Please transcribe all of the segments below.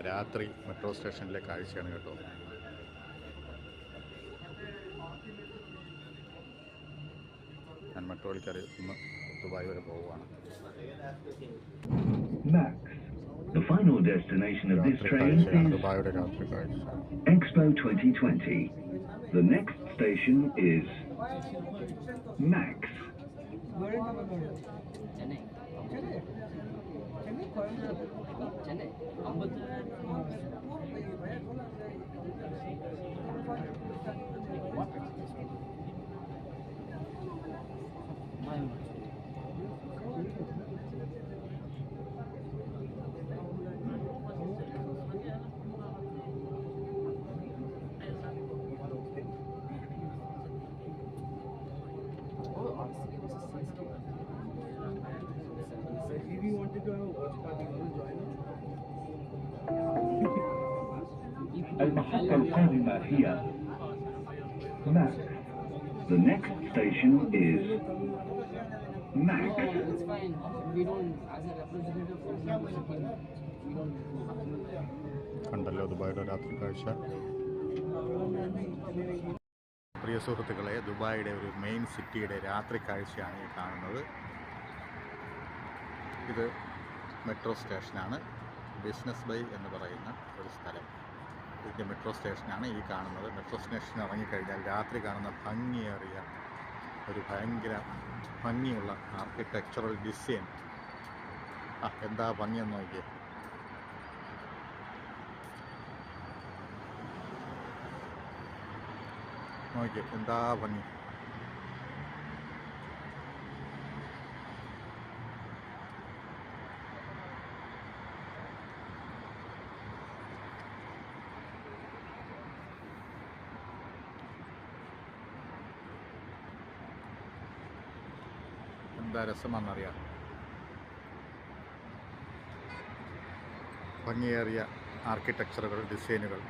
രാത്രി മെട്രോ സ്റ്റേഷനിലെ കാഴ്ചയാണ് കേട്ടോ. ഞാൻ മെട്രോയിൽ കയറി ഒന്ന് ദുബായ് വരെ പോവുകയാണ്. The final destination of this train is Expo 2020. The next station is Max. If you wanted to have a watch party, you will join us. المحطة القادمة هي Max. The next station is Max. No, it's fine. We don't, as a representative from the city, we don't. കണ്ടല്ലോ ദുബായിയുടെ രാത്രി കാഴ്ച. പ്രിയ സുഹൃത്തുക്കളെ, ദുബായിയുടെ ഒരു main സിറ്റിയുടെ രാത്രി കാഴ്ചയാണ് ഈ കാണുന്നത്. ഇത് മെട്രോ സ്റ്റേഷനാണ്. ബിസിനസ് ബൈ എന്ന് പറയുന്ന ഒരു സ്ഥലം. ഇതിൻ്റെ മെട്രോ സ്റ്റേഷനാണ് ഈ കാണുന്നത്. മെട്രോ സ്റ്റേഷൻ ഇറങ്ങിക്കഴിഞ്ഞാൽ രാത്രി കാണുന്ന ഭംഗിയേറിയ ഒരു ഭംഗിയുള്ള ആർക്കിടെക്ചറൽ ഡിസൈൻ. എന്താ ഭംഗിയെന്ന് നോക്കിയേ. എന്താ ഭംഗി. എന്താ രസമാണെന്നറിയാം. ഭംഗിയേറിയ ആർക്കിടെക്ചറുകൾ, ഡിസൈനുകൾ.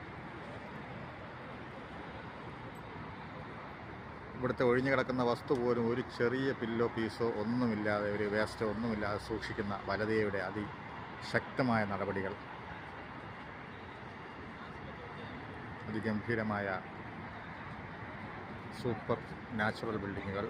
ഇവിടുത്തെ ഒഴിഞ്ഞു കിടക്കുന്ന വസ്തു പോലും ഒരു ചെറിയ പില്ലോ പീസോ ഒന്നുമില്ലാതെ, ഒരു വേസ്റ്റോ ഒന്നുമില്ലാതെ സൂക്ഷിക്കുന്ന വലതയുടെ അതിശക്തമായ നടപടികൾ. അതിഗംഭീരമായ സൂപ്പർ നാച്ചുറൽ ബിൽഡിങ്ങുകൾ.